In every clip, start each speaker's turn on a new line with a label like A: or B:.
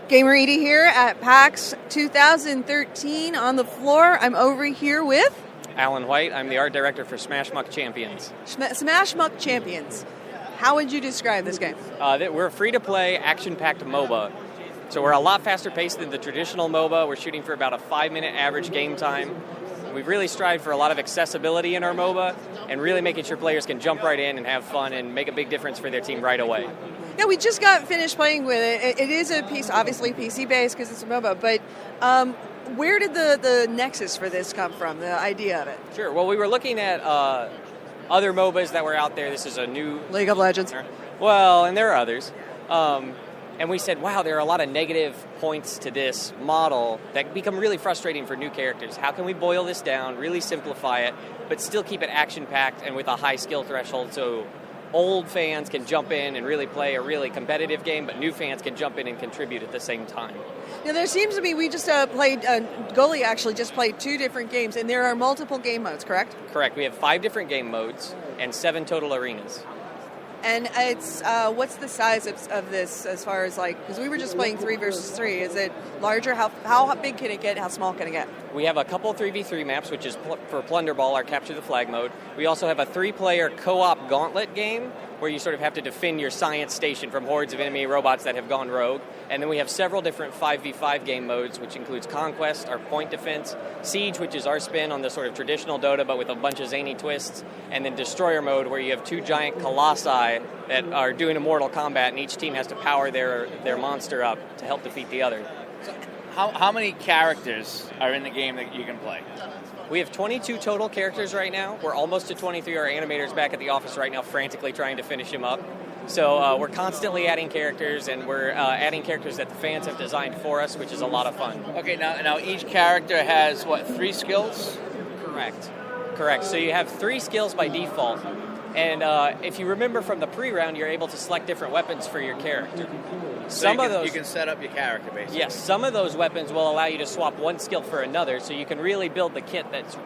A: Gamer Edie here at PAX 2013 on the floor. I'm over here with
B: Alan White. I'm the art director for Smashmuck Champions.
A: Smashmuck Champions. How would you describe this game?
B: We're a free-to-play, action-packed MOBA. So we're a lot faster paced than the traditional MOBA. We're shooting for about a 5-minute average game time. We've really strived for a lot of accessibility in our MOBA and really making sure players can jump right in and have fun and make a big difference for their team right away.
A: Yeah, we just got finished playing with it. It is a piece, obviously PC-based because it's a MOBA, but where did the Nexus for this come from, the idea of it?
B: Sure. Well, we were looking at other MOBAs that were out there. This is a new...
A: League of Legends.
B: Well, and there are others. And we said, wow, there are a lot of negative points to this model that become really frustrating for new characters. How can we boil this down, really simplify it, but still keep it action-packed and with a high skill threshold so old fans can jump in and really play a really competitive game, but new fans can jump in and contribute at the same time.
A: Now, there seems to be, we just played, Goalie actually just played 2 different games, and there are multiple game modes, correct?
B: Correct. We have 5 different game modes and 7 total arenas.
A: And it's what's the size of this as far as because we were just playing 3 versus 3. Is it larger? How big can it get? How small can it get?
B: We have a couple 3v3 maps, which is for Plunderball, our capture the flag mode. We also have a 3-player co-op gauntlet game where you sort of have to defend your science station from hordes of enemy robots that have gone rogue. And then we have several different 5v5 game modes, which includes Conquest, our point defense, Siege, which is our spin on the sort of traditional Dota, but with a bunch of zany twists, and then Destroyer mode, where you have 2 giant colossi that are doing immortal combat, and each team has to power their monster up to help defeat the other.
C: So how many characters are in the game that you can play?
B: We have 22 total characters right now. We're almost to 23. Our animator's back at the office right now frantically trying to finish them up. So we're constantly adding characters, and we're adding characters that the fans have designed for us, which is a lot of fun.
C: Okay, now each character has, 3 skills?
B: Correct. So you have 3 skills by default. And if you remember from the pre-round, you're able to select different weapons for your character.
C: So you can set up your character, basically.
B: Yes, some of those weapons will allow you to swap one skill for another, so you can really build the kit that's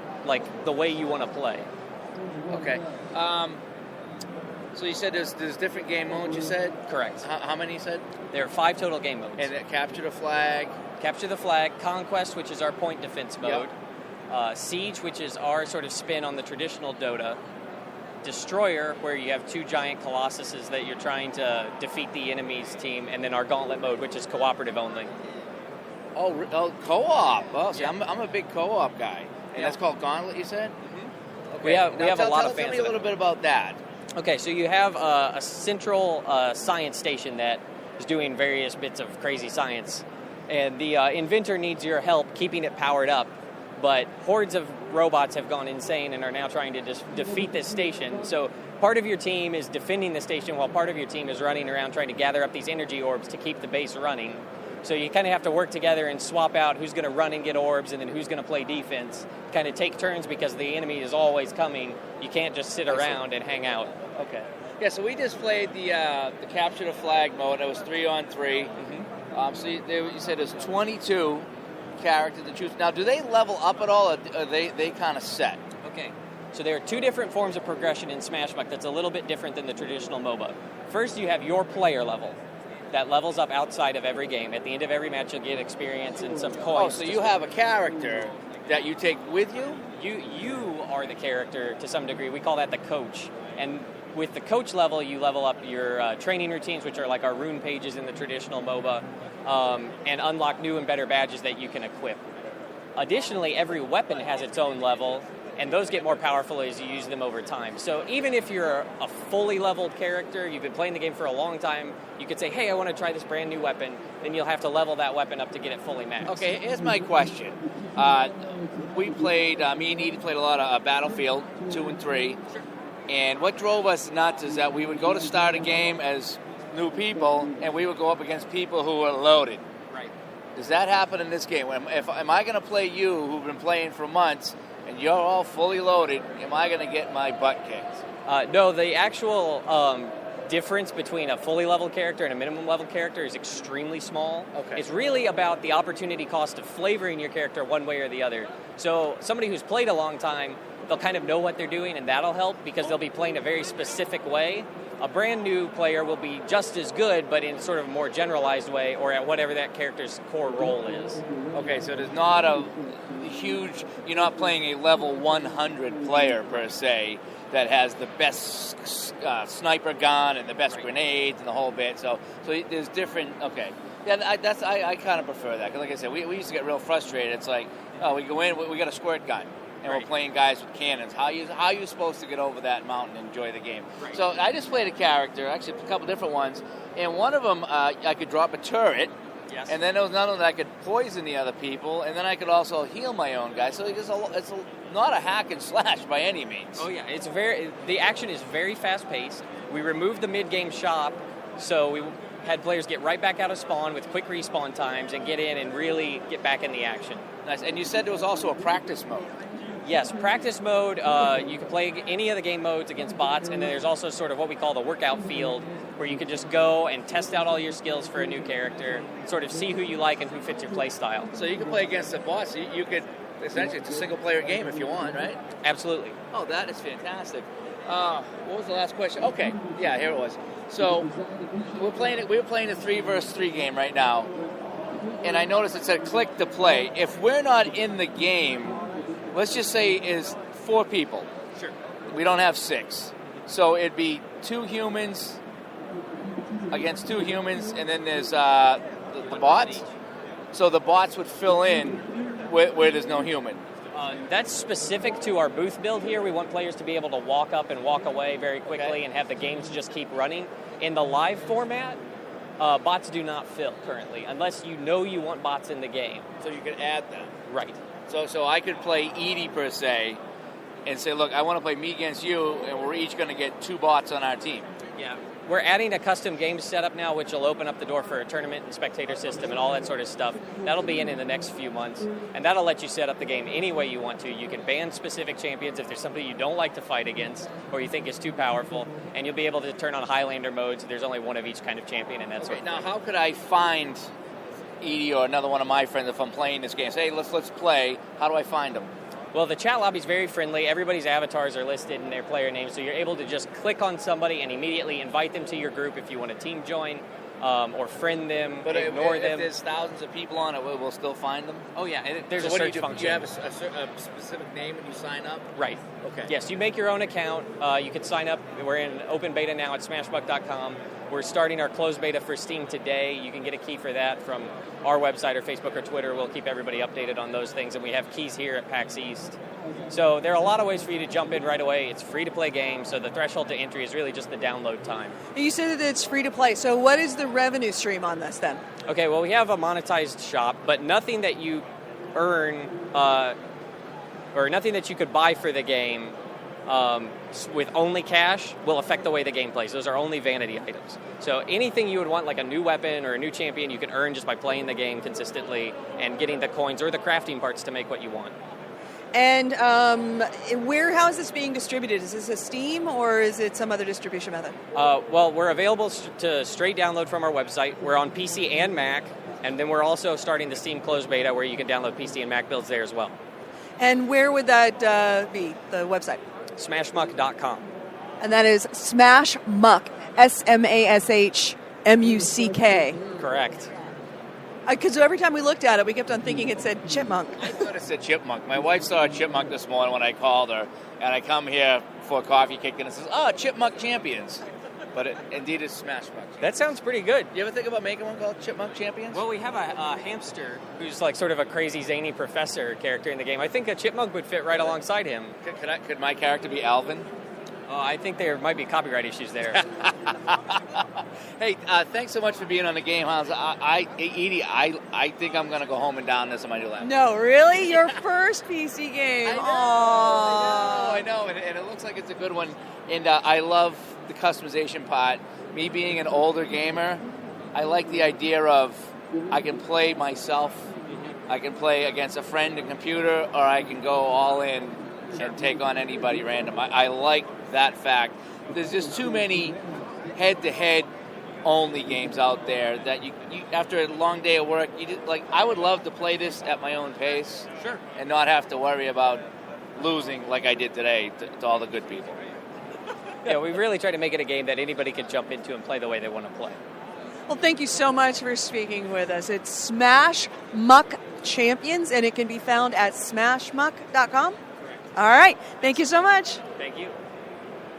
B: the way you want to play.
C: Okay. So you said there's different game modes, you said?
B: Correct.
C: How many you said?
B: There are 5 total game modes.
C: And Capture the Flag?
B: Capture the Flag, Conquest, which is our point defense mode, Siege, which is our sort of spin on the traditional Dota, Destroyer, where you have 2 giant colossuses that you're trying to defeat the enemy's team, and then our Gauntlet mode, which is cooperative only.
C: Oh, co-op. Oh, see, I'm a big co-op guy. And that's called Gauntlet, you said?
B: Mm-hmm. Okay. We have a lot of fans.
C: Tell me a little bit about that.
B: Okay, so you have a central science station that is doing various bits of crazy science, and the inventor needs your help keeping it powered up, but hordes of robots have gone insane and are now trying to defeat this station. So part of your team is defending the station while part of your team is running around trying to gather up these energy orbs to keep the base running. So you kind of have to work together and swap out who's going to run and get orbs and then who's going to play defense. Kind of take turns because the enemy is always coming. You can't just sit around and hang out.
C: Okay. Yeah, so we just played the Capture the Flag mode. It was 3-on-3. Mm-hmm. So you said there's 22 characters to choose. Now, do they level up at all, or are they kind of set?
B: Okay. So there are 2 different forms of progression in Smashmuck that's a little bit different than the traditional MOBA. First, you have your player level. That levels up outside of every game. At the end of every match, you'll get experience and some coins.
C: Oh, so you have a character that you take with you?
B: You are the character to some degree. We call that the coach. And with the coach level, you level up your training routines, which are like our rune pages in the traditional MOBA, and unlock new and better badges that you can equip. Additionally, every weapon has its own level, and those get more powerful as you use them over time. So even if you're a fully leveled character, you've been playing the game for a long time, you could say, hey, I want to try this brand new weapon, then you'll have to level that weapon up to get it fully maxed.
C: Okay, here's my question. We played, me and Edie played a lot of Battlefield 2 and 3, and what drove us nuts is that we would go to start a game as new people, and we would go up against people who were loaded.
B: Right.
C: Does that happen in this game? Am I going to play you, who've been playing for months, and you're all fully loaded, am I going to get my butt kicked?
B: No, the actual difference between a fully leveled character and a minimum level character is extremely small.
C: Okay.
B: It's really about the opportunity cost of flavoring your character one way or the other. So somebody who's played a long time, they'll kind of know what they're doing, and that'll help because they'll be playing a very specific way. A brand new player will be just as good, but in sort of a more generalized way, or at whatever that character's core role is.
C: Okay, so there's not a huge, you're not playing a level 100 player per se that has the best sniper gun and the best grenades and the whole bit. So there's different. Okay, yeah, I kind of prefer that. 'Cause like I said, we used to get real frustrated. It's like, oh, we go in, we got a squirt gun, and we're playing guys with cannons. How are you supposed to get over that mountain and enjoy the game?
B: Right.
C: So I just played a character, actually a couple different ones, and one of them I could drop a turret.
B: Yes.
C: And then there was another that I could poison the other people, and then I could also heal my own guys. So it's not a hack and slash by any means.
B: Oh yeah, the action is very fast paced. We removed the mid game shop, so we had players get right back out of spawn with quick respawn times and get in and really get back in the action.
C: Nice. And you said there was also a practice mode.
B: Yes, practice mode, you can play any of the game modes against bots, and then there's also sort of what we call the workout field, where you can just go and test out all your skills for a new character, sort of see who you like and who fits your play style.
C: So you can play against the bots. You could, essentially, it's a single-player game if you want, right?
B: Absolutely.
C: Oh, that is fantastic. What was the last question? Okay, yeah, here it was. So we're playing a 3-versus-3 game right now, and I noticed it said click to play. If we're not in the game, let's just say is 4 people.
B: Sure.
C: We don't have 6. So it'd be 2 humans against 2 humans, and then there's the bots. So the bots would fill in where there's no human.
B: That's specific to our booth build here. We want players to be able to walk up and walk away very quickly and have the games just keep running. In the live format, bots do not fill currently, unless you know you want bots in the game.
C: So you could add them.
B: Right.
C: So I could play Edie per se and say, look, I want to play me against you, and we're each going to get 2 bots on our team.
B: Yeah. We're adding a custom game setup now, which will open up the door for a tournament and spectator system and all that sort of stuff. That'll be in the next few months, and that'll let you set up the game any way you want to. You can ban specific champions if there's somebody you don't like to fight against or you think is too powerful, and you'll be able to turn on Highlander modes. There's only one of each kind of champion, and that's
C: okay. Now, how could I find Edie or another one of my friends if I'm playing this game? Say, hey, let's play. How do I find them?
B: Well, the chat lobby is very friendly. Everybody's avatars are listed in their player names, so you're able to just click on somebody and immediately invite them to your group if you want to team join or friend them,
C: but
B: ignore them.
C: If there's thousands of people on it, we'll still find them?
B: Oh, yeah. There's a search function.
C: Do you have a specific name when you sign up?
B: Right.
C: Okay.
B: Yes, you make your own account. You can sign up. We're in open beta now at smashmuck.com. We're starting our closed beta for Steam today. You can get a key for that from our website or Facebook or Twitter. We'll keep everybody updated on those things, and we have keys here at PAX East. So there are a lot of ways for you to jump in right away. It's free to play game, so the threshold to entry is really just the download time.
A: You said that it's free to play, so what is the revenue stream on this then?
B: Okay, well, we have a monetized shop, but nothing that you earn or nothing that you could buy for the game with only cash will affect the way the game plays. Those are only vanity items. So anything you would want, like a new weapon or a new champion, you can earn just by playing the game consistently and getting the coins or the crafting parts to make what you want.
A: And how is this being distributed? Is this a Steam or is it some other distribution method?
B: Well, we're available to straight download from our website. We're on PC and Mac, and then we're also starting the Steam closed beta where you can download PC and Mac builds there as well.
A: And where would that be, the website?
B: Smashmuck.com.
A: And that is Smashmuck, SMASHMUCK.
B: Correct.
A: Because every time we looked at it, we kept on thinking it said chipmunk.
C: I thought it said chipmunk. My wife saw a chipmunk this morning when I called her, and I come here for a coffee kick, and it says, Chipmunk Champions. But indeed it's Smashmuck Champions.
B: That sounds pretty good.
C: You ever think about making one called Chipmunk Champions?
B: Well, we have a hamster who's like sort of a crazy zany professor character in the game. I think a chipmunk would fit right alongside him.
C: Could my character be Alvin?
B: I think there might be copyright issues there.
C: Hey, thanks so much for being on the Game Hounds. Edie, I think I'm going to go home and down this on my new laptop.
A: No, really? Your first PC game?
C: I know. And it looks like it's a good one. And I love the customization part. Me being an older gamer, I like the idea of I can play myself. Mm-hmm. I can play against a friend and computer, or I can go all in and take on anybody random. I like that fact. There's just too many head-to-head only games out there that you after a long day of work, I would love to play this at my own pace.
B: Sure.
C: And not have to worry about losing like I did today to all the good people.
B: Yeah, we really try to make it a game that anybody could jump into and play the way they want to play.
A: Well, thank you so much for speaking with us. It's Smashmuck Champions, and it can be found at smashmuck.com. All right. Thank you so much.
B: Thank you.